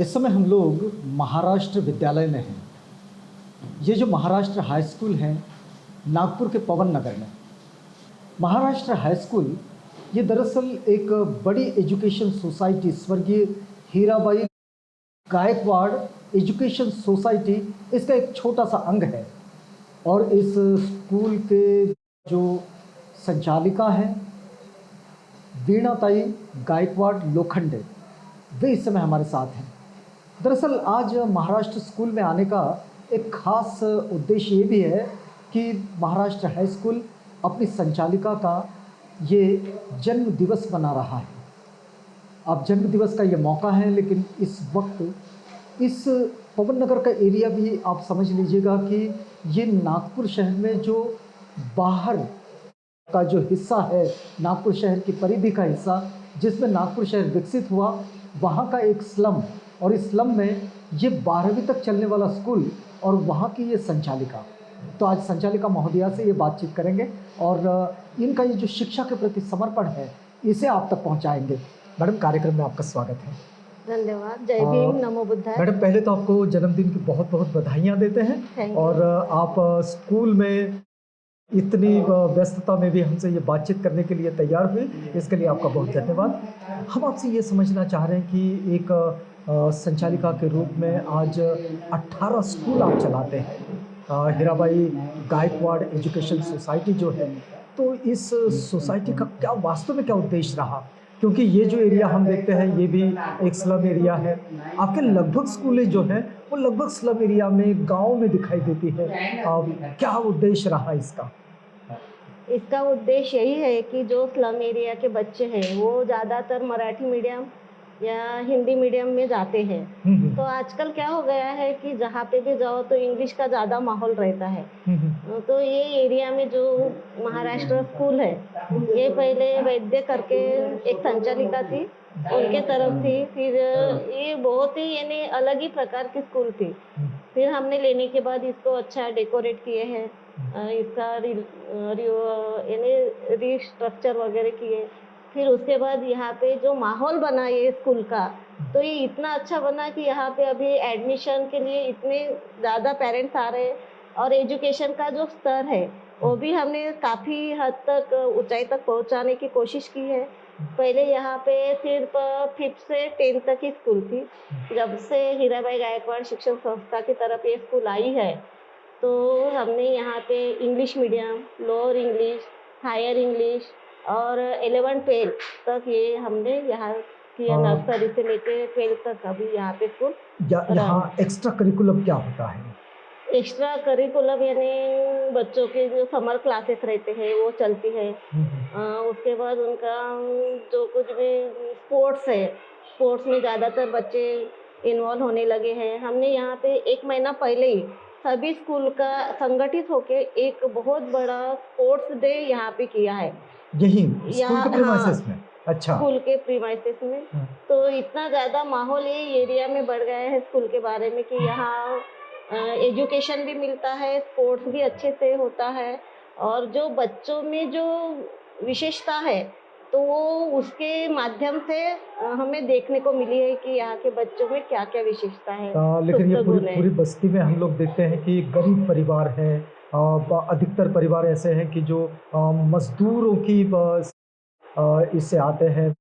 इस समय हम लोग महाराष्ट्र विद्यालय में हैं। ये जो महाराष्ट्र हाई स्कूल है नागपुर के पवन नगर में। महाराष्ट्र हाई स्कूल ये दरअसल एक बड़ी एजुकेशन सोसाइटी स्वर्गीय हीराबाई गायकवाड़ एजुकेशन सोसाइटी इसका एक छोटा सा अंग है। और इस स्कूल के जो संचालिका हैं वीणाताई गायकवाड़ लोखंडे, वे इस समय हमारे साथ हैं। दरअसल आज महाराष्ट्र स्कूल में आने का एक खास उद्देश्य ये भी है कि महाराष्ट्र हाई स्कूल अपनी संचालिका का ये जन्म दिवस मना रहा है। अब जन्म दिवस का ये मौका है, लेकिन इस वक्त इस पवन नगर का एरिया भी आप समझ लीजिएगा कि ये नागपुर शहर में जो बाहर का जो हिस्सा है, नागपुर शहर की परिधि का हिस्सा जिसमें नागपुर शहर विकसित हुआ, वहाँ का एक स्लम, और इस स्लम में ये 12वीं तक चलने वाला स्कूल और वहाँ की ये संचालिका। तो आज संचालिका महोदया से ये बातचीत करेंगे और इनका ये जो शिक्षा के प्रति समर्पण है इसे आप तक पहुँचाएंगे। मैडम, कार्यक्रम में आपका स्वागत है। धन्यवाद। जय भीम, नमो बुद्धाय। मैडम, पहले तो आपको जन्मदिन की बहुत बहुत बधाइयाँ देते हैं। और आप स्कूल में इतनी व्यस्तता में भी हमसे ये बातचीत करने के लिए तैयार हुए, इसके लिए आपका बहुत धन्यवाद। हम आपसे ये समझना चाह रहे हैं कि एक संचालिका के रूप में आज 18 स्कूल आप चलाते हैं। हीराबाई गायकवाड़ एजुकेशन सोसाइटी जो है, तो इस सोसाइटी का क्या वास्तव में क्या उद्देश्य रहा? क्योंकि ये जो एरिया हम देखते हैं ये भी एक स्लम एरिया है। आपके लगभग स्कूलें जो हैं वो लगभग स्लम एरिया में, गाँव में दिखाई देती है। क्या उद्देश्य रहा इसका? इसका उद्देश्य यही है कि जो स्लम एरिया के बच्चे हैं वो ज़्यादातर मराठी मीडियम या हिंदी मीडियम में जाते हैं। तो आजकल क्या हो गया है कि जहाँ पे भी जाओ तो इंग्लिश का ज़्यादा माहौल रहता है। तो ये एरिया में जो महाराष्ट्र स्कूल है, ये पहले वैद्य करके एक संचालिका थी, उनके तरफ थी। फिर ये बहुत ही यानी अलग ही प्रकार की स्कूल थी। फिर हमने लेने के बाद इसको अच्छा डेकोरेट किए हैं, इसका यानी रिस्ट्रक्चर वगैरह किए। फिर उसके बाद यहाँ पे जो माहौल बना ये स्कूल का, तो ये इतना अच्छा बना कि यहाँ पे अभी एडमिशन के लिए इतने ज़्यादा पेरेंट्स आ रहे हैं। और एजुकेशन का जो स्तर है वो भी हमने काफ़ी हद तक ऊंचाई तक पहुँचाने की कोशिश की है। पहले यहाँ पे सिर्फ 5th से 10th तक ही स्कूल थी। जब से हीराबाई गायकवाड़ शिक्षण संस्था की तरफ ये स्कूल आई है, तो हमने यहाँ पे English medium, lower English, higher English और 11-12 तक ये हमने यहाँ किया। नर्सरी से लेके 12th तक अभी यहाँ पे स्कूल। यहाँ एक्स्ट्रा करिकुलम क्या होता है? एक्स्ट्रा करिकुलम यानी बच्चों के जो समर क्लासेस रहते हैं वो चलती है। उसके बाद उनका जो कुछ भी स्पोर्ट्स है, स्पोर्ट्स में ज़्यादातर बच्चे इन्वॉल्व होने लगे हैं। हमने यहाँ पे 1 महीना पहले ही सभी स्कूल का संगठित होके एक बहुत बड़ा स्पोर्ट्स डे यहाँ पे किया है। यही स्कूल के प्रीमाइसेस में? अच्छा। स्कूल के प्रीमाइसेस में। तो इतना ज़्यादा माहौल ये एरिया में बढ़ गया है स्कूल के बारे में कि यहाँ एजुकेशन भी मिलता है, स्पोर्ट्स भी अच्छे से होता है। और जो बच्चों में जो विशेषता है तो वो उसके माध्यम से हमें देखने को मिली है कि यहाँ के बच्चों में क्या-क्या विशेषता है, लेकिन ये सुप्त गुण है। पूरी बस्ती में हम लोग देखते हैं कि गरीब परिवार है। अधिकतर परिवार ऐसे हैं कि जो मजदूरों की इससे आते हैं,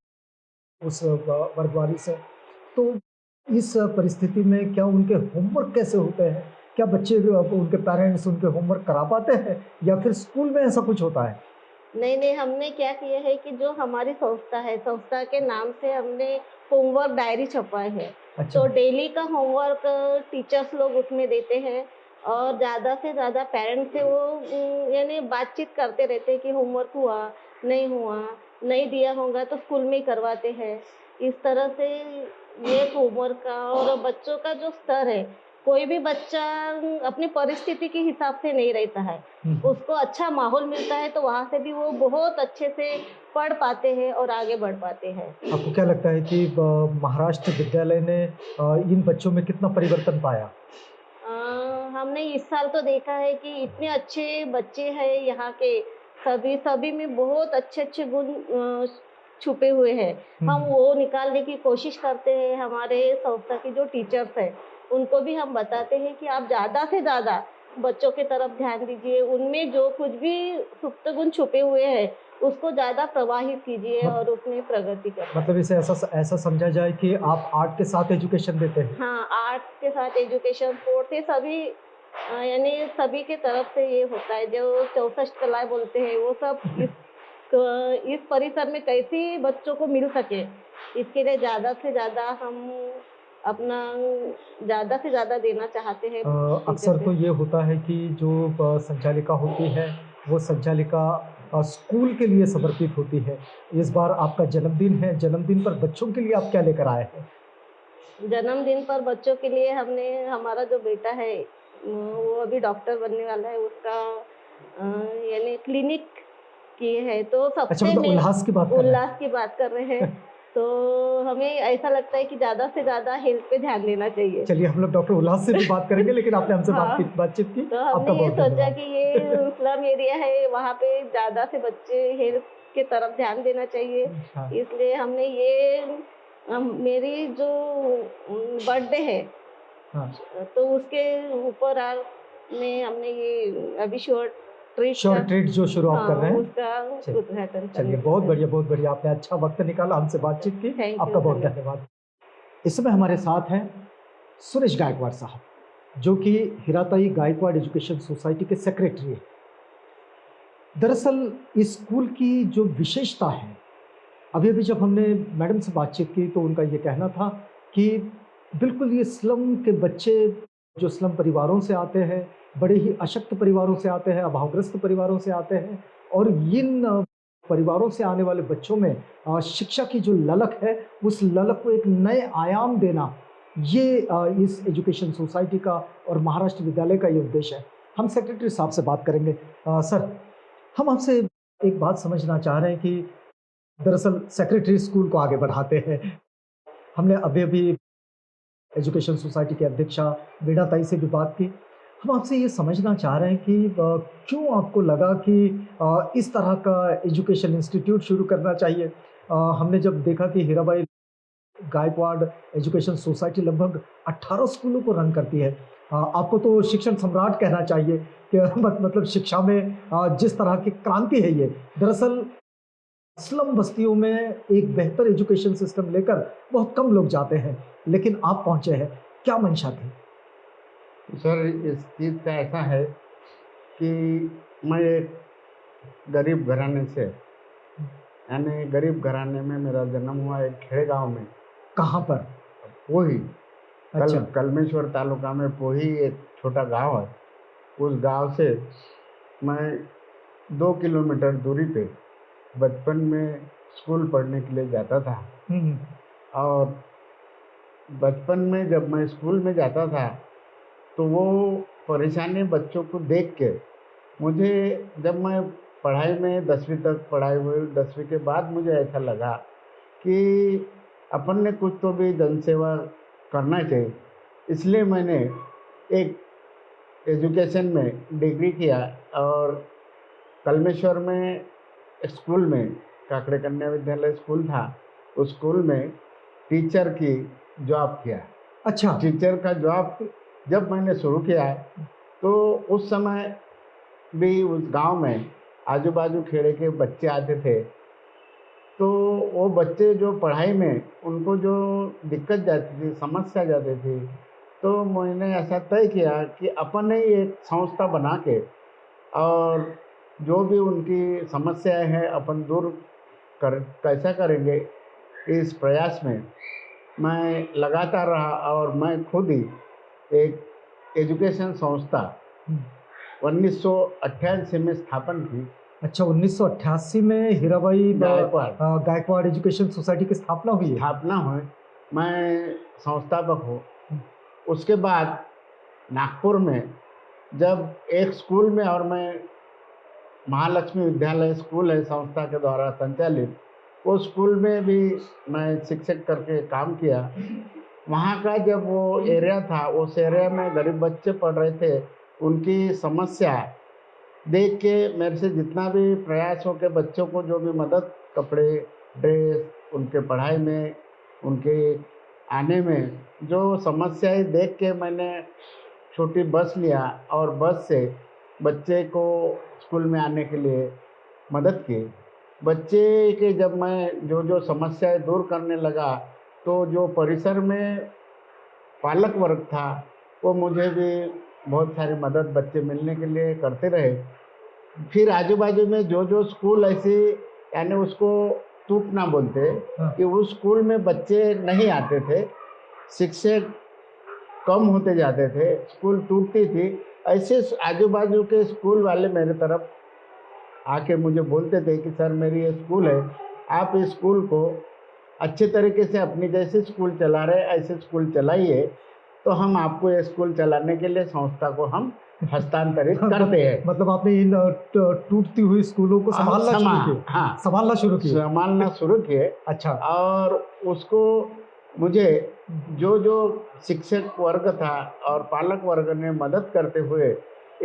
उस वर्गवारी से। तो इस परिस्थिति में क्या उनके होमवर्क कैसे होते हैं? क्या बच्चे उनके पेरेंट्स उनके होमवर्क करा पाते हैं या फिर स्कूल में ऐसा कुछ होता है? नहीं, हमने क्या किया है कि जो हमारी संस्था है, संस्था के नाम से हमने होमवर्क डायरी छपवाए है। अच्छा। तो डेली का होमवर्क टीचर्स लोग उसमें देते हैं और ज़्यादा से ज़्यादा पेरेंट्स से वो यानी बातचीत करते रहते हैं कि होमवर्क हुआ, नहीं दिया होगा तो स्कूल में ही करवाते हैं। इस तरह से ये होमवर्क का और बच्चों का जो स्तर है, कोई भी बच्चा अपनी परिस्थिति के हिसाब से नहीं रहता है। उसको अच्छा माहौल मिलता है तो वहाँ से भी वो बहुत अच्छे से पढ़ पाते हैं और आगे बढ़ पाते हैं। आपको क्या लगता है कि महाराष्ट्र विद्यालय ने इन बच्चों में कितना परिवर्तन पाया? हमने इस साल तो देखा है कि इतने अच्छे बच्चे हैं यहाँ के, सभी में बहुत अच्छे गुण छुपे हुए हैं, हम वो निकालने की कोशिश करते हैं। हमारे संस्था की जो टीचर्स हैं उनको भी हम बताते हैं कि आप ज़्यादा से ज़्यादा बच्चों की तरफ ध्यान दीजिए, उनमें जो कुछ भी सुप्त गुण छुपे हुए हैं उसको ज़्यादा प्रवाहित कीजिए मत, और उसमें प्रगति करें। मतलब इसे ऐसा समझा जाए कि आप आर्ट के साथ एजुकेशन देते हैं। हाँ, आर्ट के साथ एजुकेशन, स्पोर्ट्स, ये सभी यानी सभी के तरफ से ये होता है। जो 64 कलाएँ बोलते हैं वो सब इस परिसर में कैसे बच्चों को मिल सके, इसके लिए ज़्यादा से ज़्यादा हम अपना ज़्यादा से ज़्यादा देना चाहते हैं टीचर अक्सर से। तो ये होता है कि जो संचालिका होती है, वो संचालिका स्कूल के लिए समर्पित होती है। इस बार आपका जन्मदिन है, जन्मदिन पर बच्चों के लिए आप क्या लेकर आए हैं? जन्मदिन पर बच्चों के लिए हमने, हमारा जो बेटा है वो अभी डॉक्टर बनने वाला है, उसका यानी क्लिनिक किए हैं, तो अच्छा, सबसे मतलब में उल्लास की बात कर रहे उल्लास की बात कर रहे हैं। तो हमें ऐसा लगता है कि ज़्यादा से ज़्यादा हेल्थ पे ध्यान देना चाहिए। चलिए, हम लोग डॉक्टर उल्लास से भी बात करेंगे, लेकिन आपने हमसे हाँ, बातचीत की, तो आपका हमने ये बहुत सोचा धन्यवाद। कि ये स्लम एरिया है, वहाँ पे ज़्यादा से बच्चे हेल्थ की तरफ ध्यान देना चाहिए। हाँ, इसलिए हमने ये मेरी जो बर्थडे है, हाँ। तो उसके ऊपर में हमने ये अभी श्योर ट्रीट का, श्योर ट्रीट जो शुरू आप हाँ, कर रहे हैं। उसका चलिए, उद्घाटन चलिए, करने बहुत वाला बढ़िया, बहुत बढ़िया। आपने अच्छा वक्त निकाला, हमसे बातचीत की, है। थैंक आपका यू, बहुत धन्यवाद। धन्यवाद। इस समय हमारे साथ हैं सुरेश गायकवाड़ साहब, जो कि हिराताई गायकवाड़ एजुकेशन सोसाइटी के सेक्रेटरी हैं। दरअसल इस स्कूल की जो विशेषता है, अभी-अभी जब हमने मैडम से बातचीत की तो उनका ये कहना था कि बिल्कुल ये स्लम के बच्चे, जो स्लम परिवारों से आते हैं, बड़े ही अशक्त परिवारों से आते हैं, अभावग्रस्त परिवारों से आते हैं, और इन परिवारों से आने वाले बच्चों में शिक्षा की जो ललक है, उस ललक को एक नए आयाम देना, ये इस एजुकेशन सोसाइटी का और महाराष्ट्र विद्यालय का ये उद्देश्य है। हम सेक्रेटरी साहब से बात करेंगे। सर, हम आपसे एक बात समझना चाह रहे हैं कि दरअसल सेक्रेटरी स्कूल को आगे बढ़ाते हैं। हमने अभी-अभी एजुकेशन सोसाइटी की अध्यक्षा वीणा ताई से भी बात की। हम आपसे ये समझना चाह रहे हैं कि क्यों आपको लगा कि इस तरह का एजुकेशन इंस्टीट्यूट शुरू करना चाहिए? हमने जब देखा कि हीराबाई गायकवाड़ एजुकेशन सोसाइटी लगभग 18 स्कूलों को रन करती है। आपको तो शिक्षण सम्राट कहना चाहिए कि मतलब शिक्षा में जिस तरह की क्रांति है ये। दरअसल स्लम बस्तियों में एक बेहतर एजुकेशन सिस्टम लेकर बहुत कम लोग जाते हैं, लेकिन आप पहुंचे हैं, क्या मंशा थी? सर, इस चीज़ का ऐसा है कि मैं एक गरीब घराने से, यानी गरीब घराने में मेरा जन्म हुआ एक खेड़े गांव में। कहाँ पर? पोही, अच्छा। कलमेश्वर तालुका में पोही एक छोटा गांव है। उस गांव से मैं 2 किलोमीटर दूरी पे बचपन में स्कूल पढ़ने के लिए जाता था। हम्म। और बचपन में जब मैं स्कूल में जाता था तो वो परेशानी बच्चों को देख के मुझे, जब मैं पढ़ाई में 10वीं तक पढ़ाई हुई, 10वीं के बाद मुझे ऐसा लगा कि अपन ने कुछ तो भी जन सेवा करना चाहिए। इसलिए मैंने एक एजुकेशन में डिग्री किया और कलमेश्वर में स्कूल में, काकड़े कन्या विद्यालय स्कूल था, उस स्कूल में टीचर की जॉब किया। अच्छा। टीचर का जॉब जब मैंने शुरू किया तो उस समय भी उस गांव में आजू बाजू खेड़े के बच्चे आते थे। तो वो बच्चे जो पढ़ाई में उनको जो दिक्कत जाती थी, समस्या जाती थी, तो मैंने ऐसा तय किया कि अपन ही एक संस्था बना के और जो भी उनकी समस्याएं हैं अपन दूर कर कैसा करेंगे, इस प्रयास में मैं लगातार रहा और मैं खुद ही एक एजुकेशन संस्था 1988 में स्थापन की। अच्छा, 1988 में हीराबाई गायकवाड़ एजुकेशन सोसाइटी की स्थापना हुई है। स्थापना हुई, मैं संस्थापक हूँ। उसके बाद नागपुर में जब एक स्कूल में, और मैं महालक्ष्मी विद्यालय स्कूल है संस्था के द्वारा संचालित, वो स्कूल में भी मैं शिक्षक करके काम किया। वहाँ का जब वो एरिया था, उस एरिया में गरीब बच्चे पढ़ रहे थे, उनकी समस्या देख के मेरे से जितना भी प्रयास हो के बच्चों को जो भी मदद, कपड़े ड्रेस, उनके पढ़ाई में, उनके आने में जो समस्याएं देख के मैंने छोटी बस लिया और बस से बच्चे को स्कूल में आने के लिए मदद की। बच्चे के जब मैं जो जो समस्याएं दूर करने लगा, तो जो परिसर में पालक वर्ग था, वो मुझे भी बहुत सारी मदद बच्चे मिलने के लिए करते रहे। फिर आजू बाजू में जो जो स्कूल ऐसे, यानी उसको टूटना बोलते, हाँ। कि उस स्कूल में बच्चे नहीं आते थे, शिक्षक कम होते जाते थे, स्कूल टूटती थी, ऐसे आजू बाजू के स्कूल वाले मेरे तरफ आके मुझे बोलते थे कि सर मेरी ये स्कूल है, आप इस स्कूल को अच्छे तरीके से अपनी जैसे स्कूल चला रहे ऐसे स्कूल चलाइए, तो हम आपको ये स्कूल चलाने के लिए संस्था को हम हस्तांतरित करते हैं। मतलब आपने इन टूटती हुई स्कूलों को संभालना शुरू किए। हाँ, संभालना शुरू किए। संभालना शुरू किए। अच्छा। और उसको मुझे जो जो शिक्षक वर्ग था और पालक वर्ग ने मदद करते हुए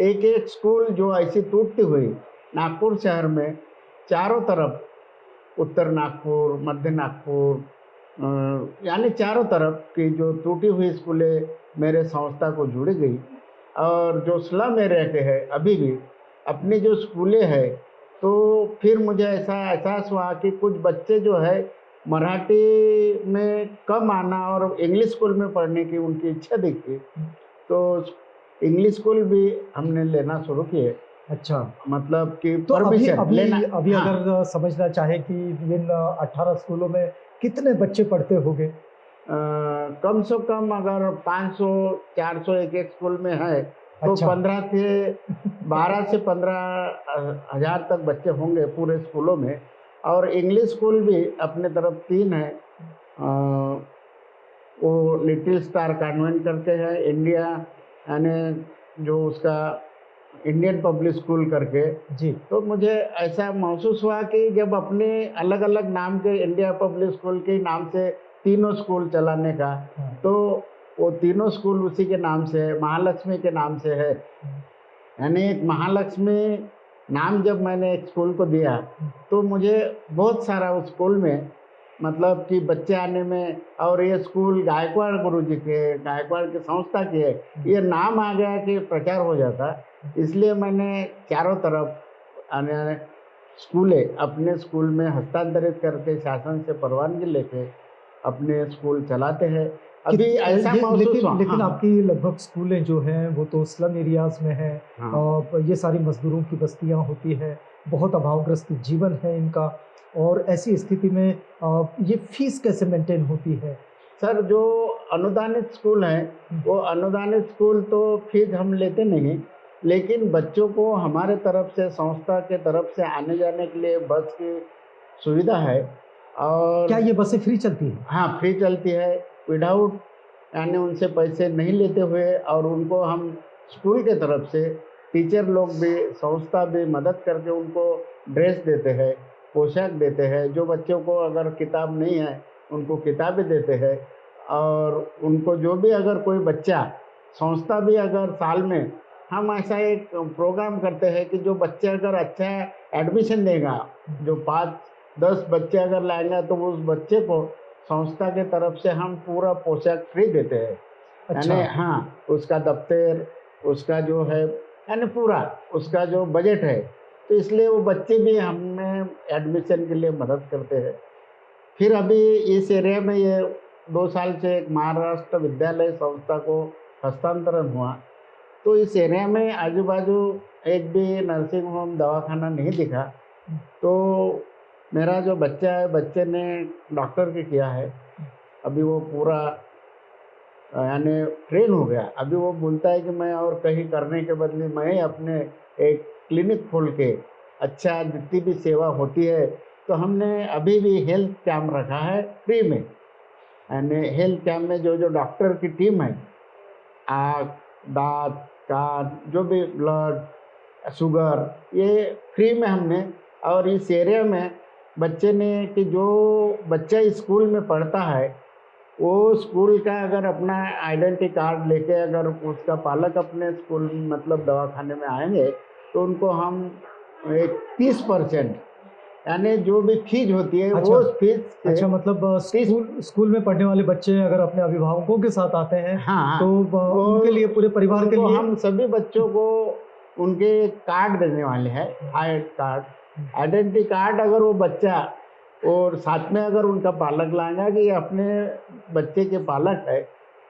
एक एक स्कूल जो ऐसी टूटती हुई नागपुर शहर में चारों तरफ, उत्तर नागपुर, मध्य नागपुर, यानी चारों तरफ की जो टूटी हुई स्कूलें मेरे संस्था को जुड़ी गई। और जो स्लम एरिया के हैं अभी भी अपनी जो स्कूलें हैं, तो फिर मुझे ऐसा एहसास हुआ कि कुछ बच्चे जो है मराठी में कम आना और इंग्लिश स्कूल में पढ़ने की उनकी इच्छा दिखी, तो इंग्लिश स्कूल भी हमने लेना शुरू किए। अच्छा। मतलब कि तो अभी परमिशन अभी लेना। अभी हाँ, अगर समझना चाहे कि इन 18 स्कूलों में कितने बच्चे पढ़ते होंगे? कम से कम अगर 500 400 एक एक स्कूल में है, तो अच्छा। 12 से 15 हजार तक बच्चे होंगे पूरे स्कूलों में। और इंग्लिश स्कूल भी अपने तरफ 3 है। वो लिटिल स्टार कॉन्वेंट करके है, इंडिया यानी जो उसका इंडियन पब्लिक स्कूल करके। जी। तो मुझे ऐसा महसूस हुआ कि जब अपने अलग अलग नाम के इंडिया पब्लिक स्कूल के नाम से तीनों स्कूल चलाने का, हाँ। तो वो तीनों स्कूल उसी के नाम से है, महालक्ष्मी के नाम से है। यानी एक महालक्ष्मी नाम जब मैंने एक स्कूल को दिया, तो मुझे बहुत सारा उस स्कूल में मतलब कि बच्चे आने में, और ये स्कूल गायकवाड़ गुरुजी के, गायकवाड़ की संस्था की है, ये नाम आ गया कि प्रचार हो जाता। इसलिए मैंने चारों तरफ स्कूलें अपने स्कूल में हस्तांतरित करके शासन से परवानगी लेके अपने स्कूल चलाते हैं। अभी ऐसा महसूस लेकिन हुआ। लेकिन हाँ, आपकी लगभग स्कूलें जो हैं वो तो स्लम एरियाज में हैं। हाँ। ये सारी मजदूरों की बस्तियां होती हैं, बहुत अभावग्रस्त जीवन है इनका, और ऐसी स्थिति में ये फीस कैसे मेंटेन होती है? सर, जो अनुदानित स्कूल हैं, वो अनुदानित स्कूल तो फीस हम लेते नहीं, लेकिन बच्चों को हमारे तरफ से, संस्था के तरफ से आने जाने के लिए बस की सुविधा है। और क्या ये बसें फ्री चलती हैं? हाँ, फ्री चलती है, विदाउट, यानी उनसे पैसे नहीं लेते हुए। और उनको हम स्कूल के तरफ से टीचर लोग भी, संस्था भी मदद करके उनको ड्रेस देते हैं, पोशाक देते हैं। जो बच्चों को अगर किताब नहीं है उनको किताबें देते हैं। और उनको जो भी अगर कोई बच्चा, संस्था भी अगर साल में हम ऐसा एक प्रोग्राम करते हैं कि जो बच्चे अगर अच्छा एडमिशन देगा, जो 5-10 बच्चे अगर लाएंगे, तो उस बच्चे को संस्था के तरफ से हम पूरा पोशाक फ्री देते हैं। अच्छा। यानी हाँ, उसका दफ्तर, उसका जो है, यानी पूरा उसका जो बजट है, तो इसलिए वो बच्चे भी हमें एडमिशन के लिए मदद करते हैं। फिर अभी इस एरिया में ये 2 साल से एक महाराष्ट्र विद्यालय संस्था को हस्तांतरण हुआ, तो इस एरिया में आजू बाजू एक भी नर्सिंग होम, दवाखाना नहीं दिखा। तो मेरा जो बच्चा है, बच्चे ने डॉक्टर की किया है, अभी वो पूरा यानी ट्रेन हो गया। अभी वो बोलता है कि मैं और कहीं करने के बदले मैं अपने एक क्लिनिक खोल के अच्छा जितनी भी सेवा होती है। तो हमने अभी भी हेल्थ कैंप रखा है फ्री में, यानी हेल्थ कैंप में जो जो डॉक्टर की टीम है, आँख, दाँत, कान, जो भी ब्लड, शुगर, ये फ्री में हमने। और इस एरिया में बच्चे ने, कि जो बच्चा स्कूल में पढ़ता है, वो स्कूल का अगर अपना आइडेंटिटी कार्ड लेके अगर उसका पालक अपने स्कूल मतलब दवाखाने में आएंगे, तो उनको हम एक 30% यानी जो भी फीस होती है अच्छा। वो फीस से अच्छा, मतलब स्कूल में पढ़ने वाले बच्चे अगर अपने अभिभावकों के साथ आते हैं हाँ तो उनके लिए, पूरे परिवार के उनको लिए हम सभी बच्चों को उनके कार्ड देने वाले हैं, आइडेंटिटी कार्ड। अगर वो बच्चा और साथ में अगर उनका पालक लाएगा कि ये अपने बच्चे के पालक है,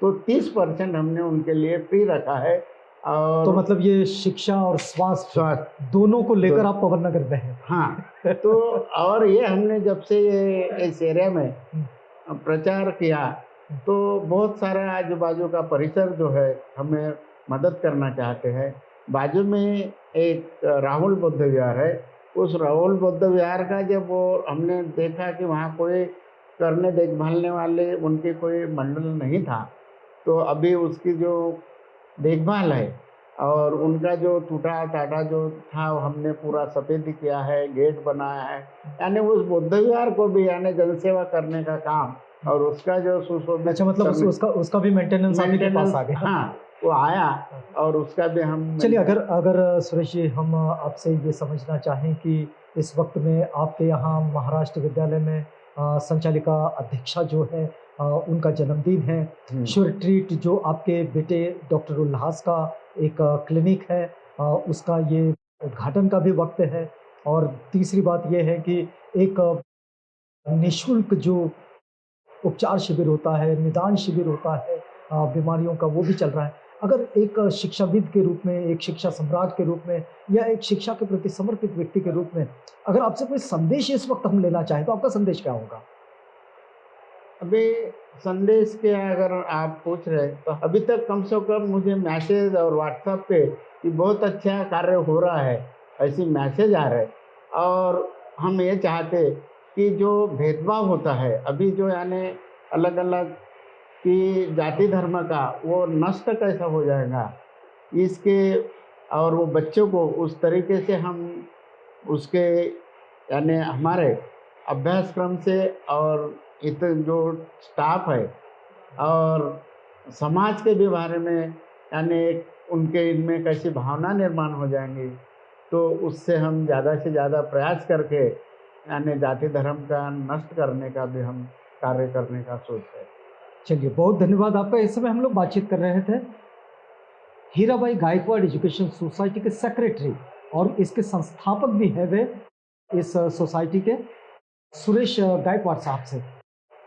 तो 30% हमने उनके लिए फ्री रखा है। और तो मतलब ये शिक्षा और स्वास्थ्य दोनों को लेकर आप पवन नगर में हैं। हाँ, तो और ये हमने जब से ये इस एरिया में प्रचार किया तो बहुत सारा आजू बाजू का परिसर जो है हमें मदद करना चाहते हैं। बाजू में एक राहुल बौद्ध विहार है, उस राहुल बौद्ध विहार का जब वो हमने देखा कि वहाँ कोई करने देखभालने वाले उनके कोई मंडल नहीं था, तो अभी उसकी जो देखभाल है और उनका जो टूटा टाटा जो था वो हमने पूरा सफेद किया है, गेट बनाया है। यानी उस बौद्ध विहार को भी यानी जनसेवा करने का काम और उसका जो सुशोभित अच्छा, मतलब उसका भी मेंटेनेंस आपके पास आ गया। हाँ, वो आया और उसका भी हम चलिए, अगर सुरेश जी, हम आपसे ये समझना चाहें कि इस वक्त में आपके यहाँ महाराष्ट्र विद्यालय में संचालिका अध्यक्षा जो है, उनका जन्मदिन है। श्योर ट्रीट जो आपके बेटे डॉक्टर उल्लास का एक क्लिनिक है, उसका ये उद्घाटन का भी वक्त है। और तीसरी बात ये है कि एक निःशुल्क जो उपचार शिविर होता है, निदान शिविर होता है बीमारियों का, वो भी चल रहा है। अगर एक शिक्षाविद के रूप में, एक शिक्षा सम्राट के रूप में, या एक शिक्षा के प्रति समर्पित व्यक्ति के रूप में अगर आपसे कोई संदेश इस वक्त हम लेना चाहें, तो आपका संदेश क्या होगा? अभी संदेश के अगर आप पूछ रहे तो अभी तक कम से कम मुझे मैसेज और व्हाट्सएप पे कि बहुत अच्छा कार्य हो रहा है, ऐसी मैसेज आ रहे। और हम ये चाहते कि जो भेदभाव होता है अभी जो यानी अलग अलग कि जाति धर्म का, वो नष्ट कैसा हो जाएगा इसके, और वो बच्चों को उस तरीके से हम उसके यानी हमारे अभ्यासक्रम से और जो स्टाफ है और समाज के भी बारे में यानी उनके इनमें कैसी भावना निर्माण हो जाएंगी, तो उससे हम ज़्यादा से ज़्यादा प्रयास करके यानी जाति धर्म का नष्ट करने का भी हम कार्य करने का सोचते हैं। चलिए, बहुत धन्यवाद आपका। इस समय हम लोग बातचीत कर रहे थे हीराबाई गायकवाड़ एजुकेशन सोसाइटी के सेक्रेटरी और इसके संस्थापक भी हैं वे इस सोसाइटी के, सुरेश गायकवाड़ साहब से।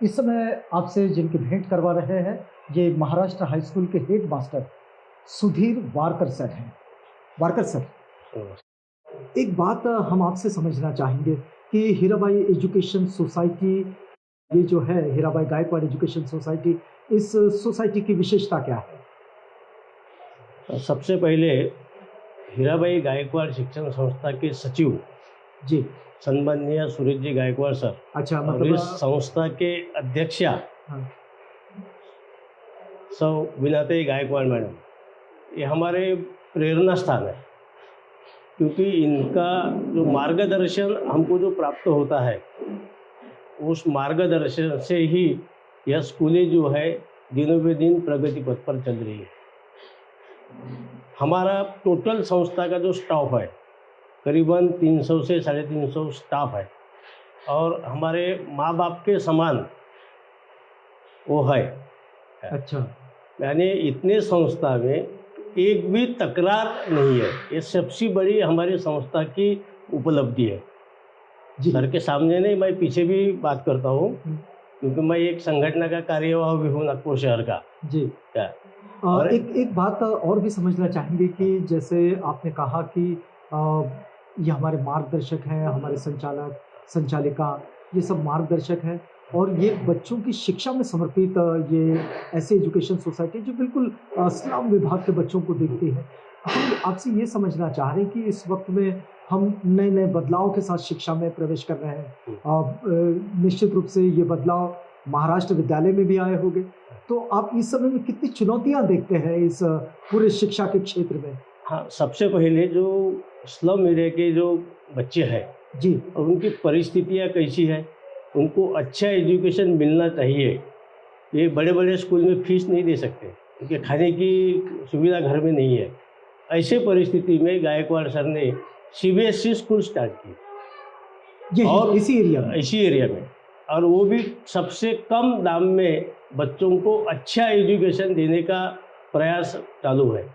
इस समय आपसे जिनकी भेंट करवा रहे हैं, ये महाराष्ट्र हाई स्कूल के head master Sudhir Warkar sir हैं। वारकर सर, एक बात हम आपसे समझना चाहेंगे कि हीराबाई एजुकेशन सोसाइटी, ये जो है हीराबाई गायकवाड़ एजुकेशन सोसाइटी, इस सोसाइटी की विशेषता क्या है? सबसे पहले हीराबाई गायकवाड़ शिक्षण संस्था के सचिव जी, सन्माननीय सुरेश जी गायकवाड़ सर, अच्छा, और मतलब इस संस्था के अध्यक्षा हाँ, सौ विनाते गायकवाड़ मैडम, ये हमारे प्रेरणा स्थान है, क्योंकि इनका जो मार्गदर्शन हमको जो प्राप्त होता है, उस मार्गदर्शन से ही यह स्कूलें जो है दिनों पे दिन प्रगति पथ पर चल रही है। हमारा टोटल संस्था का जो स्टाफ है करीबन 300 से 350 स्टाफ है, और हमारे माँ बाप के समान वो है। अच्छा, यानी इतने संस्था में एक भी तकरार नहीं है, ये सबसे बड़ी हमारी संस्था की उपलब्धि है। जी, सर के सामने नहीं, मैं पीछे भी बात करता हूँ, क्योंकि मैं एक संगठन का कार्यवाह भी हूँ नागपुर शहर का। जी। क्या और एक बात और भी समझना चाहेंगे कि जैसे आपने कहा कि ये हमारे मार्गदर्शक हैं, हमारे संचालक, संचालिका, ये सब मार्गदर्शक हैं, और ये बच्चों की शिक्षा में समर्पित ये ऐसी एजुकेशन सोसाइटी जो बिल्कुल स्लम विभाग के बच्चों को देखती है। हम आपसे ये समझना चाह रहे हैं कि इस वक्त में हम नए नए बदलाव के साथ शिक्षा में प्रवेश कर रहे हैं। निश्चित रूप से ये बदलाव महाराष्ट्र विद्यालय में भी आए होंगे, तो आप इस समय में कितनी चुनौतियां देखते हैं इस पूरे शिक्षा के क्षेत्र में? हाँ, सबसे पहले जो स्लम एरिया के जो बच्चे हैं जी, और उनकी परिस्थितियाँ कैसी है, उनको अच्छा एजुकेशन मिलना चाहिए। ये बड़े बड़े स्कूल में फीस नहीं दे सकते, क्योंकि खाने की सुविधा घर में नहीं है। ऐसे परिस्थिति में गायकवाड़ सर ने CBSE स्कूल स्टार्ट की, ये और इसी एरिया में? इसी एरिया में, और वो भी सबसे कम दाम में बच्चों को अच्छा एजुकेशन देने का प्रयास चालू है।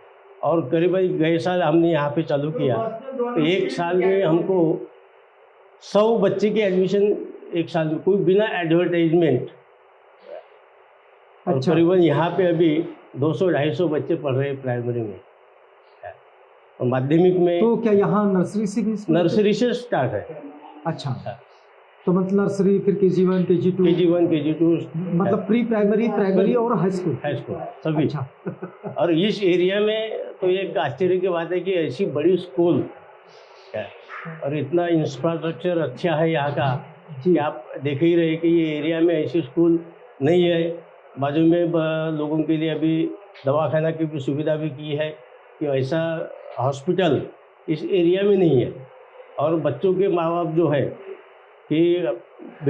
और करीबन गए साल हमने यहाँ पे चालू किया तो एक साल में हमको 100 बच्चे की एडमिशन एक साल में, कोई बिना एडवर्टाइजमेंट। और अच्छा। करीबन यहाँ पे अभी 200-250 बच्चे पढ़ रहे हैं प्राइमरी में, और माध्यमिक में तो क्या यहाँ नर्सरी से भी स्कूल? नर्सरी से स्टार्ट है। अच्छा, तो मतलब नर्सरी, फिर KG1 KG2, KG1 KG2 मतलब प्री प्राइमरी, प्राइमरी और हाई स्कूल सभी। अच्छा। और इस एरिया में तो एक आश्चर्य की बात है कि ऐसी बड़ी स्कूल है और इतना इंफ्रास्ट्रक्चर अच्छा है यहाँ का कि आप देख ही रहे कि ये एरिया में ऐसी स्कूल नहीं है। बाजू में लोगों के लिए अभी दवाखाना की भी सुविधा भी की है कि ऐसा हॉस्पिटल इस एरिया में नहीं है। और बच्चों के माँ बाप जो है कि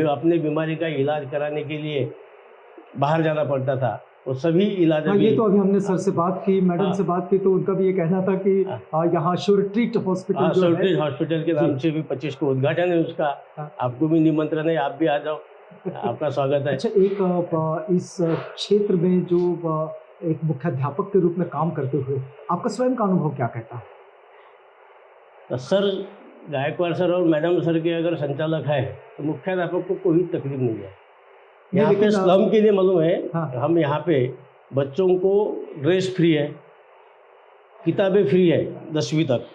अपने बीमारी का इलाज कराने के लिए बाहर जाना पड़ता था, वो सभी इलाज हाँ, अभी। ये तो अभी हमने सर से बात की, मैडम से बात की, तो उनका भी ये कहना था कि यहाँ श्योरट्रीट हॉस्पिटल जो है, श्योरट्रीट हॉस्पिटल के नाम से भी 25 को उद्घाटन है उसका। आपको भी निमंत्रण है, आप भी आ जाओ, आपका स्वागत है। अच्छा, एक इस क्षेत्र में जो एक मुख्याध्यापक के रूप में काम करते हुए आपका स्वयं का अनुभव क्या कहता है? तो सर गायकवाड़ सर और मैडम सर के अगर संचालक है तो मुख्याध्यापक को कोई तकलीफ नहीं है। यहाँ पे स्लम के लिए मालूम है, हम यहाँ पे बच्चों को ड्रेस फ्री है, किताबें फ्री है 10वीं तक।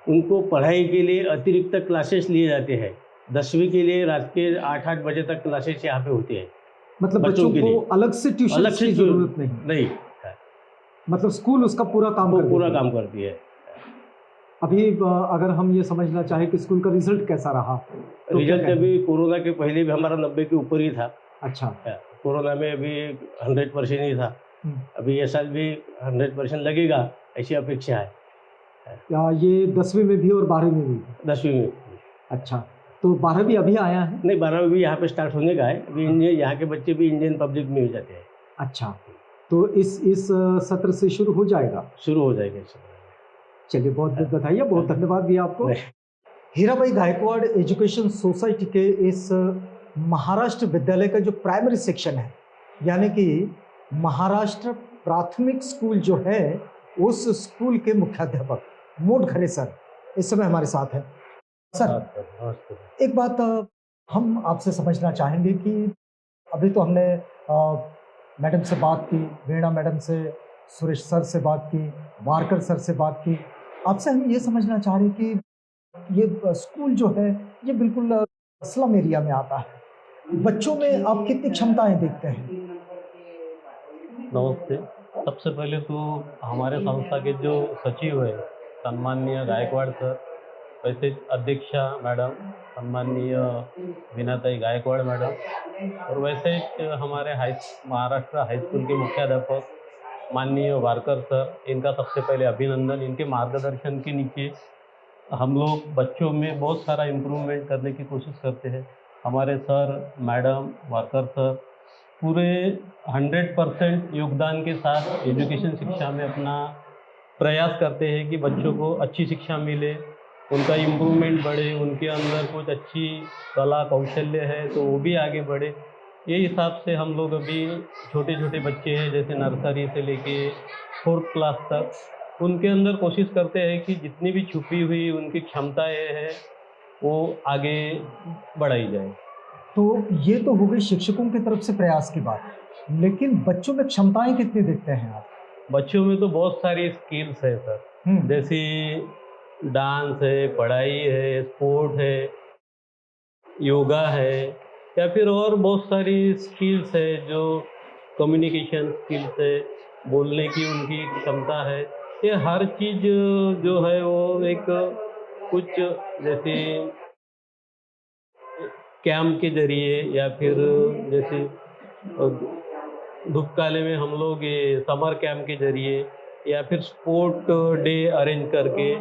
उनको पढ़ाई के लिए अतिरिक्त क्लासेस लिए जाते हैं। 10वीं के लिए रात के 8-8 बजे तक क्लासेस यहाँ पे होती है। मतलब बच्चों को अलग से ट्यूशन की जरूरत नहीं। मतलब स्कूल उसका पूरा काम करती है। अभी अगर हम ये समझना चाहें कि स्कूल का रिजल्ट कैसा रहा, तो रिजल्ट अभी कोरोना के पहले भी हमारा 90 के ऊपर ही था। अच्छा, कोरोना में अभी 100% ही था। अभी ये साल भी 100% लगेगा ऐसी अपेक्षा है। या ये 10वीं में भी और 12वीं में भी? 10वीं में। अच्छा, तो 12वीं अभी आया है? नहीं, 12वीं भी यहाँ पे स्टार्ट होने का है। अभी इंडियन, यहाँ के बच्चे भी इंडियन पब्लिक में हो जाते हैं। अच्छा, तो इस सत्र से शुरू हो जाएगा? शुरू हो जाएगा। चलिए, बहुत बहुत बधाई, बहुत धन्यवाद दिया आपको। हीराबाई गायकवाड़ एजुकेशन सोसाइटी के इस महाराष्ट्र विद्यालय का जो प्राइमरी सेक्शन है, यानी कि महाराष्ट्र प्राथमिक स्कूल जो है, उस स्कूल के मुख्याध्यापक मोटघरे सर इस समय हमारे साथ हैं। सर, एक बात हम आपसे समझना चाहेंगे कि अभी तो हमने मैडम से बात की, वीणा मैडम से, सुरेश सर से बात की, वारकर सर से बात की। आपसे हम ये समझना चाह रहे हैं कि ये स्कूल जो है ये बिल्कुल स्लम एरिया में आता है। बच्चों में आप कितनी क्षमताएं देखते हैं? नमस्ते। सबसे पहले तो हमारे संस्था के जो सचिव है सम्माननीय गायकवाड़ सर, वैसे अध्यक्षा मैडम सम्माननीय वीणाताई गायकवाड़ मैडम, और वैसे हमारे महाराष्ट्र हाई स्कूल के मुख्याध्यापक माननीय वारकर सर, इनका सबसे पहले अभिनंदन। इनके मार्गदर्शन के नीचे हम लोग बच्चों में बहुत सारा इम्प्रूवमेंट करने की कोशिश करते हैं। हमारे सर मैडम वारकर सर पूरे 100% योगदान के साथ एजुकेशन शिक्षा में अपना प्रयास करते हैं कि बच्चों को अच्छी शिक्षा मिले, उनका इम्प्रूवमेंट बढ़े, उनके अंदर कुछ अच्छी कला कौशल्य है तो वो भी आगे बढ़े। ये हिसाब से हम लोग अभी छोटे छोटे बच्चे हैं, जैसे नर्सरी से लेके 4th क्लास तक, उनके अंदर कोशिश करते हैं कि जितनी भी छुपी हुई उनकी क्षमताएं हैं वो आगे बढ़ाई जाए। तो ये तो हो गई शिक्षकों की तरफ से प्रयास की बात, लेकिन बच्चों में क्षमताएं कितनी देखते हैं आप? बच्चों में तो बहुत सारी स्किल्स है सर, जैसे डांस है, पढ़ाई है, स्पोर्ट है, योगा है, या फिर और बहुत सारी स्किल्स है, जो कम्युनिकेशन स्किल्स है, बोलने की उनकी क्षमता है। ये हर चीज़ जो है वो एक कुछ जैसे कैंप के जरिए या फिर जैसे धूपकाले में हम लोग ये समर कैंप के जरिए या फिर स्पोर्ट डे अरेंज करके,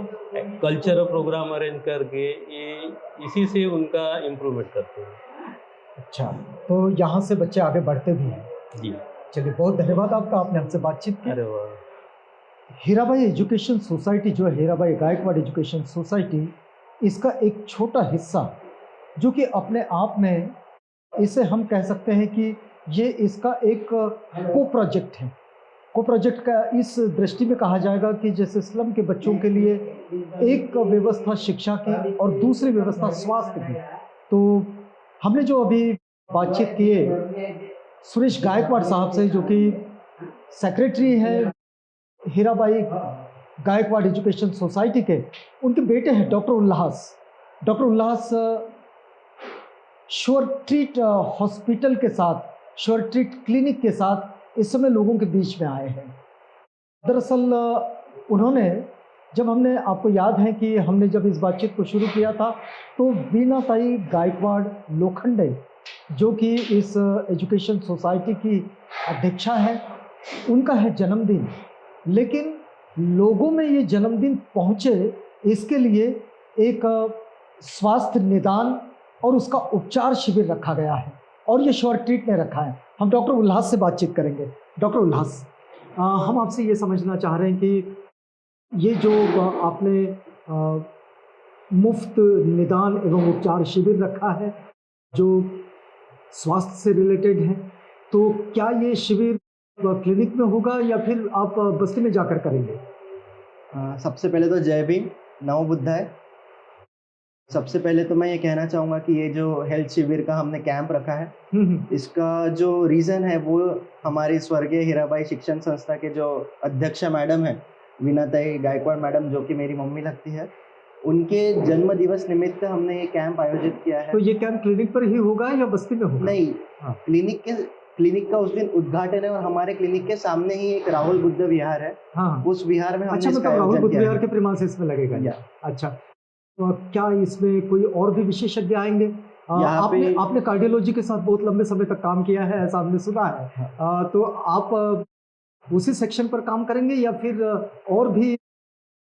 कल्चरल प्रोग्राम अरेंज करके ये इसी से उनका इम्प्रूवमेंट करते हैं। अच्छा, तो यहाँ से बच्चे आगे बढ़ते भी हैं? जी। चलिए, बहुत धन्यवाद आपका, आपने हमसे बातचीत की। अरे वाह। हीराबाई एजुकेशन सोसाइटी जो है, हीराबाई गायकवाड़ एजुकेशन सोसाइटी, इसका एक छोटा हिस्सा जो कि अपने आप में इसे हम कह सकते हैं कि ये इसका एक को प्रोजेक्ट है। को प्रोजेक्ट का इस दृष्टि में कहा जाएगा कि जैसे स्लम के बच्चों के लिए एक व्यवस्था शिक्षा की और दूसरी व्यवस्था स्वास्थ्य की। तो हमने जो अभी बातचीत की है सुरेश गायकवाड़ साहब से, जो कि सेक्रेटरी हैं हीराबाई गायकवाड़ एजुकेशन सोसाइटी के, उनके बेटे हैं डॉक्टर उल्लास। डॉक्टर उल्लास श्योर ट्रीट हॉस्पिटल के साथ, श्योर ट्रीट क्लिनिक के साथ इस समय लोगों के बीच में आए हैं। दरअसल उन्होंने, जब हमने, आपको याद है कि हमने जब इस बातचीत को शुरू किया था तो वीणाताई गायकवाड़ लोखंडे, जो कि इस एजुकेशन सोसाइटी की अध्यक्षा है, उनका है जन्मदिन। लेकिन लोगों में ये जन्मदिन पहुँचे, इसके लिए एक स्वास्थ्य निदान और उसका उपचार शिविर रखा गया है और ये श्योर ट्रीट में रखा है। हम डॉक्टर उल्लास से बातचीत करेंगे। डॉक्टर उल्लास, हम आपसे ये समझना चाह रहे हैं कि ये जो आपने मुफ्त निदान एवं उपचार शिविर रखा है जो स्वास्थ्य से रिलेटेड है, तो क्या ये शिविर क्लिनिक में होगा या फिर आप बस्ती में जाकर करेंगे? सबसे पहले तो जय भीम, नमो बुद्धाय। सबसे पहले तो मैं ये कहना चाहूँगा कि ये जो हेल्थ शिविर का हमने कैंप रखा है, इसका जो रीज़न है वो हमारी स्वर्गीय हीराबाई शिक्षण संस्था के जो अध्यक्ष मैडम है वीणाताई गायकवाड़ मैडम, जो कि मेरी मम्मी लगती है, उनके जन्म दिवस निमित्त हमने ये कैंप आयोजित किया है। तो ये कैंप क्लिनिक पर ही होगा या बस्ती में होगा? नहीं, हाँ। क्लिनिक का उस दिन उद्घाटन है और हमारे क्लिनिक के सामने ही एक राहुल बुद्ध विहार है। हाँ। उस विहार में हमने अच्छा, मतलब राहुल बुद्ध विहार के प्रीमाइसेस में लगेगा ये? अच्छा, तो क्या इसमें कोई और भी विशेषज्ञ आएंगे? आपने कार्डियोलॉजी के साथ बहुत लंबे समय तक काम किया है, ऐसा हमने सुना है। तो आप उसी सेक्शन पर काम करेंगे या फिर और भी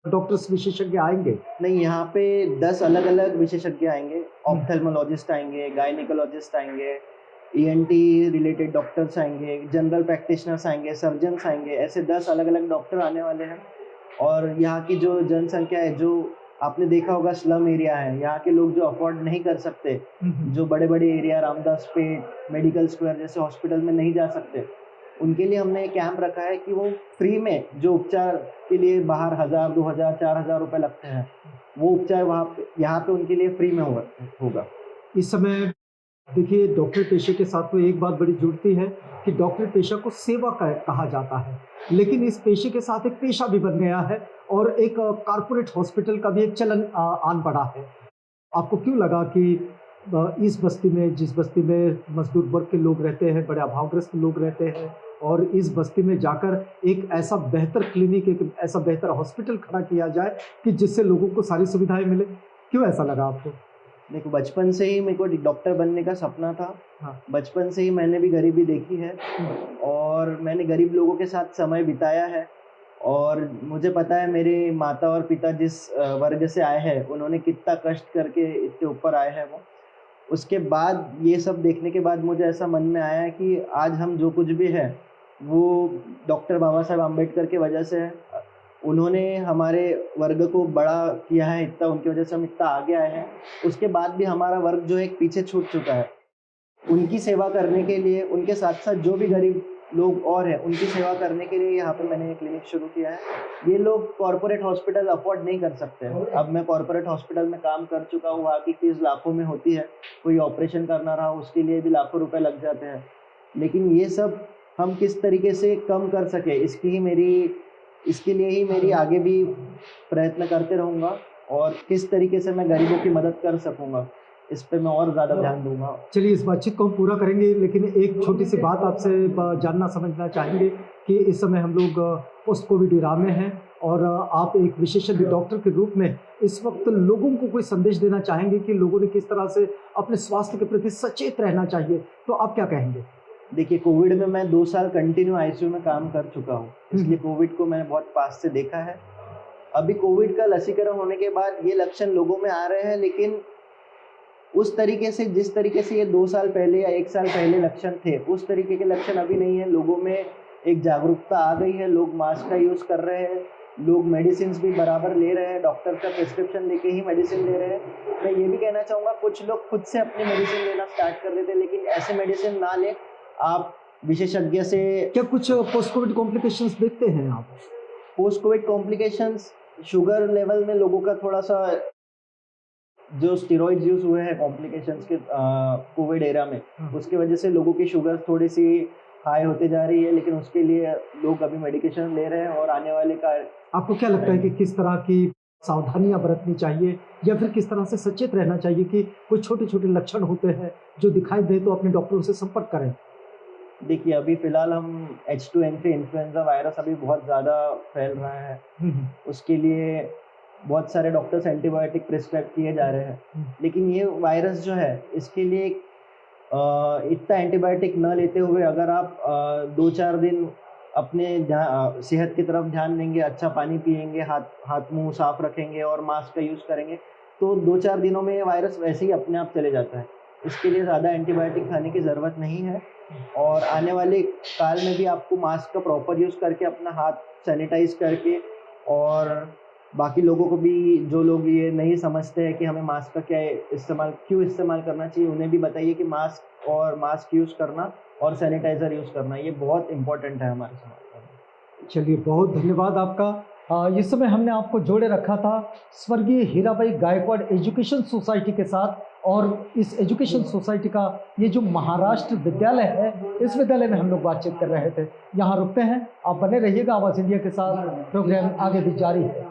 डॉक्टर्स विशेषज्ञ आएंगे? नहीं, यहाँ पे 10 अलग अलग विशेषज्ञ आएंगे। ऑप्थेल्मोलॉजिस्ट आएंगे, गायनिकोलॉजिस्ट आएंगे, ENT रिलेटेड डॉक्टर्स आएंगे, जनरल प्रैक्टिशनर्स आएंगे, सर्जन्स आएंगे। ऐसे 10 अलग अलग डॉक्टर आने वाले हैं। और यहाँ की जो जनसंख्या है, जो आपने देखा होगा स्लम एरिया है, यहाँ के लोग जो अफोर्ड नहीं कर सकते, जो बड़े बड़े एरिया रामदास पेट, मेडिकल स्क्वायर जैसे हॉस्पिटल में नहीं जा सकते, उनके लिए हमने एक कैंप रखा है कि वो फ्री में, जो उपचार के लिए बाहर 1000, 2000, 4000 रुपये लगते हैं, वो उपचार यहाँ पे उनके लिए फ्री में होगा। इस समय देखिए, डॉक्टर पेशे के साथ तो एक बात बड़ी जुड़ती है कि डॉक्टर पेशा को सेवा कहा जाता है, लेकिन इस पेशे के साथ एक पेशा भी बन गया है और एक कॉर्पोरेट हॉस्पिटल का भी एक चलन आन पड़ा है। आपको क्यों लगा कि इस बस्ती में, जिस बस्ती में मजदूर वर्ग के लोग रहते हैं, बड़े अभावग्रस्त लोग रहते हैं, और इस बस्ती में जाकर एक ऐसा बेहतर क्लिनिक, एक ऐसा बेहतर हॉस्पिटल खड़ा किया जाए कि जिससे लोगों को सारी सुविधाएं मिले? क्यों ऐसा लगा आपको? देखो, बचपन से ही मेरे को डॉक्टर बनने का सपना था। हाँ। बचपन से ही मैंने भी गरीबी देखी है और मैंने गरीब लोगों के साथ समय बिताया है और मुझे पता है मेरे माता और पिता जिस वर्ग से आए हैं, उन्होंने कितना कष्ट करके इतने ऊपर आए हैं। वो उसके बाद ये सब देखने के बाद मुझे ऐसा मन में आया कि आज हम जो कुछ भी है वो डॉक्टर बाबा साहेब आम्बेडकर की वजह से है। उन्होंने हमारे वर्ग को बड़ा किया है, इतना उनकी वजह से हम इतना आगे आए हैं। उसके बाद भी हमारा वर्ग जो एक पीछे छूट चुका है, उनकी सेवा करने के लिए, उनके साथ साथ जो भी गरीब लोग और हैं उनकी सेवा करने के लिए यहाँ पे मैंने एक क्लिनिक शुरू किया है। ये लोग कॉर्पोरेट हॉस्पिटल अफोर्ड नहीं कर सकते। अब मैं कॉर्पोरेट हॉस्पिटल में काम कर चुका हूँ, वहाँ की फीस लाखों में होती है। कोई ऑपरेशन करना रहा उसके लिए भी लाखों रुपए लग जाते हैं। लेकिन ये सब हम किस तरीके से कम कर सके, इसके लिए ही मेरी आगे भी प्रयत्न करते रहूँगा और किस तरीके से मैं गरीबों की मदद कर सकूँगा, इस पे मैं और ज़्यादा ध्यान दूंगा। चलिए, इस बातचीत को हम पूरा करेंगे, लेकिन एक छोटी सी बात आपसे जानना समझना चाहेंगे कि इस समय हम लोग पोस्ट कोविड इरा में हैं और आप एक विशेषज्ञ डॉक्टर के रूप में इस वक्त लोगों को कोई संदेश देना चाहेंगे कि लोगों ने किस तरह से अपने स्वास्थ्य के प्रति सचेत रहना चाहिए, तो आप क्या कहेंगे? देखिए, कोविड में मैं 2 साल कंटिन्यू ICU में काम कर चुका हूँ, इसलिए कोविड को मैंने बहुत पास से देखा है। अभी कोविड का लसीकरण होने के बाद ये लक्षण लोगों में आ रहे हैं, लेकिन उस तरीके से, जिस तरीके से ये 2 साल पहले या 1 साल पहले लक्षण थे, उस तरीके के लक्षण अभी नहीं है। लोगों में एक जागरूकता आ गई है, लोग मास्क का यूज़ कर रहे हैं, लोग मेडिसिन भी बराबर ले रहे हैं, डॉक्टर का प्रिस्क्रिप्शन लेके ही मेडिसिन ले रहे हैं। मैं ये भी कहना चाहूँगा, कुछ लोग खुद से अपनी मेडिसिन लेना स्टार्ट कर देते हैं, लेकिन ऐसे मेडिसिन ना लें, आप विशेषज्ञ से। क्या कुछ पोस्ट कोविड कॉम्प्लिकेशंस देखते हैं आप? Post Covid complications, sugar level में लोगों का थोड़ा सा, जो स्टेरॉइड्स यूज हुए हैं कॉम्प्लिकेशंस के कोविड एरा में, उसकी वजह से लोगों की शुगर थोड़ी सी हाई होते जा रही है, लेकिन उसके लिए लोग अभी मेडिकेशन ले रहे हैं। और आने वाले का आपको क्या लगता है कि किस तरह की सावधानियां बरतनी चाहिए, या फिर किस तरह से सचेत रहना चाहिए कि कुछ छोटे छोटे लक्षण होते हैं जो दिखाई दे तो अपने डॉक्टरों से संपर्क करें? देखिए, अभी फिलहाल हम H2N3 इन्फ्लुएंजा वायरस अभी बहुत ज़्यादा फैल रहा है, उसके लिए बहुत सारे डॉक्टर्स एंटीबायोटिक प्रिस्क्राइब किए जा रहे हैं। लेकिन ये वायरस जो है, इसके लिए इतना एंटीबायोटिक न लेते हुए अगर आप 2-4 दिन अपने सेहत की तरफ ध्यान देंगे, अच्छा पानी पिएंगे, हाथ मुंह साफ रखेंगे और मास्क का यूज़ करेंगे, तो 2-4 दिनों में ये वायरस वैसे ही अपने आप चले जाता है। इसके लिए ज़्यादा एंटीबायोटिक खाने की ज़रूरत नहीं है। और आने वाले काल में भी आपको मास्क का प्रॉपर यूज़ करके, अपना हाथ सैनिटाइज करके, और बाकी लोगों को भी, जो लोग ये नहीं समझते हैं कि हमें मास्क का क्यों इस्तेमाल करना चाहिए, उन्हें भी बताइए कि मास्क यूज़ करना और सैनिटाइज़र यूज़ करना ये बहुत इम्पोर्टेंट है हमारे समाज में। चलिए, बहुत धन्यवाद आपका। इस समय हमने आपको जोड़े रखा था स्वर्गीय हीराबाई गायकवाड़ एजुकेशन सोसाइटी के साथ, और इस एजुकेशन सोसाइटी का ये जो महाराष्ट्र विद्यालय है, इस विद्यालय में हम लोग बातचीत कर रहे थे। यहाँ रुकते हैं, आप बने रहिएगा आवाज़ इंडिया के साथ, प्रोग्राम आगे भी जारी है।